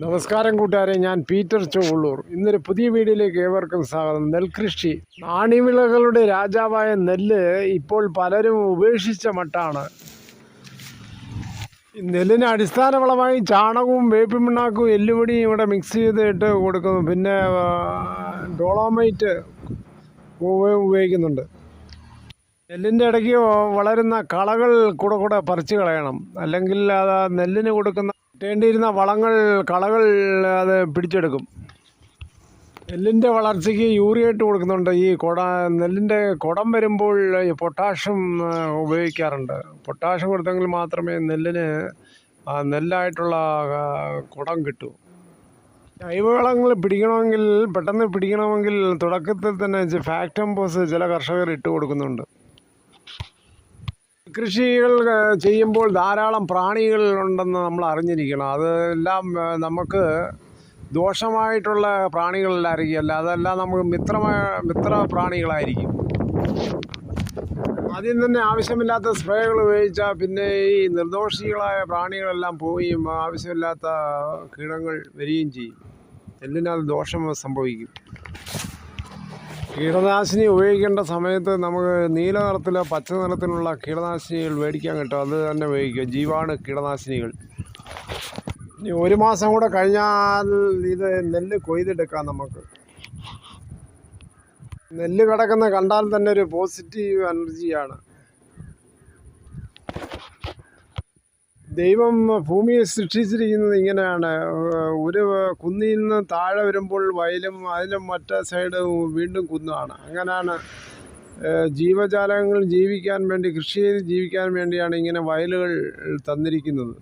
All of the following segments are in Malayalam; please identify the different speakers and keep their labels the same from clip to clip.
Speaker 1: നമസ്കാരം കൂട്ടുകാരെ, ഞാൻ പീറ്റർ ചൊവ്വള്ളൂർ. ഇന്നൊരു പുതിയ വീഡിയോയിലേക്ക് ഏവർക്കും സ്വാഗതം. നെൽകൃഷി, നാണ്യവിളകളുടെ രാജാവായ നെല്ല് ഇപ്പോൾ പലരും ഉപേക്ഷിച്ച മട്ടാണ്. നെല്ലിന് അടിസ്ഥാന വളമായി ചാണകവും വേപ്പിൻ പിണ്ണാക്കും എല്ലുപൊടിയും ഇവിടെ മിക്സ് ചെയ്തിട്ട് കൊടുക്കുന്നു. പിന്നെ ഡോളോമൈറ്റ് ഉപയോഗിക്കുന്നുണ്ട്. നെല്ലിൻ്റെ ഇടയ്ക്ക് വളരുന്ന കളകൾ കൂടെ പറിച്ചു കളയണം, അല്ലെങ്കിൽ അത് നെല്ലിന് കൊടുക്കുന്ന ഇട്ടേണ്ടിയിരുന്ന കളകൾ അത് പിടിച്ചെടുക്കും. നെല്ലിൻ്റെ വളർച്ചയ്ക്ക് യൂറിയ ഇട്ട് കൊടുക്കുന്നുണ്ട്. നെല്ലിൻ്റെ കുടം വരുമ്പോൾ പൊട്ടാഷ്യം ഉപയോഗിക്കാറുണ്ട്. പൊട്ടാഷ്യം കൊടുത്തെങ്കിൽ മാത്രമേ നെല്ലിന് നെല്ലായിട്ടുള്ള കുടം കിട്ടൂ. ജൈവവളങ്ങൾ പെട്ടെന്ന് പിടിക്കണമെങ്കിൽ തുടക്കത്തിൽ തന്നെ ഫാക്ടംപോസ് ചില കർഷകർ ഇട്ട് കൊടുക്കുന്നുണ്ട്. കൃഷികൾ ചെയ്യുമ്പോൾ ധാരാളം പ്രാണികൾ ഉണ്ടെന്ന് നമ്മൾ അറിഞ്ഞിരിക്കണം. അതെല്ലാം നമുക്ക് ദോഷമായിട്ടുള്ള പ്രാണികളല്ലായിരിക്കും, അതെല്ലാം നമുക്ക് മിത്ര പ്രാണികളായിരിക്കും. ആദ്യം തന്നെ ആവശ്യമില്ലാത്ത സ്പ്രേകൾ ഉപയോഗിച്ചാൽ പിന്നെ ഈ നിർദോഷികളായ പ്രാണികളെല്ലാം പോവുകയും ആവശ്യമില്ലാത്ത കീടങ്ങൾ വരികയും ചെയ്യും. നെല്ലിനത് ദോഷം സംഭവിക്കും. കീടനാശിനി ഉപയോഗിക്കേണ്ട സമയത്ത് നമുക്ക് നീല നിറത്തിലോ പച്ച നിറത്തിലുള്ള കീടനാശിനികൾ മേടിക്കാൻ കിട്ടും. അത് തന്നെ ഉപയോഗിക്കുക, ജീവാണു കീടനാശിനികൾ. ഇനി 1 മാസം കൂടെ കഴിഞ്ഞാൽ ഇത് നെല്ല് കൊയ്തെടുക്കാം. നമുക്ക് നെല്ല് കിടക്കുന്ന കണ്ടാൽ തന്നെ ഒരു പോസിറ്റീവ് എനർജിയാണ്. ദൈവം ഭൂമിയെ സൃഷ്ടിച്ചിരിക്കുന്നത് ഇങ്ങനെയാണ്. ഒരു കുന്നിൽ നിന്ന് താഴെ വരുമ്പോൾ വയലും അതിലും മറ്റേ സൈഡ് വീണ്ടും കുന്നാണ്. അങ്ങനെയാണ് ജീവജാലങ്ങൾ ജീവിക്കാൻ വേണ്ടി, കൃഷി ചെയ്ത് ജീവിക്കാൻ വേണ്ടിയാണ് ഇങ്ങനെ വയലുകൾ തന്നിരിക്കുന്നത്.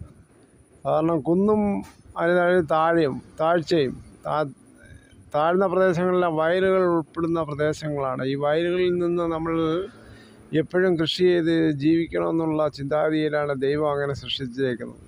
Speaker 1: കാരണം കുന്നും അതിന് താഴ്ചയും താഴ്ന്ന പ്രദേശങ്ങളിലെ വയലുകൾ ഉൾപ്പെടുന്ന പ്രദേശങ്ങളാണ്. ഈ വയലുകളിൽ നിന്ന് നമ്മൾ എപ്പോഴും കൃഷി ചെയ്ത് ജീവിക്കണമെന്നുള്ള ചിന്താഗതിയിലാണ് ദൈവം അങ്ങനെ സൃഷ്ടിച്ചേക്കുന്നത്.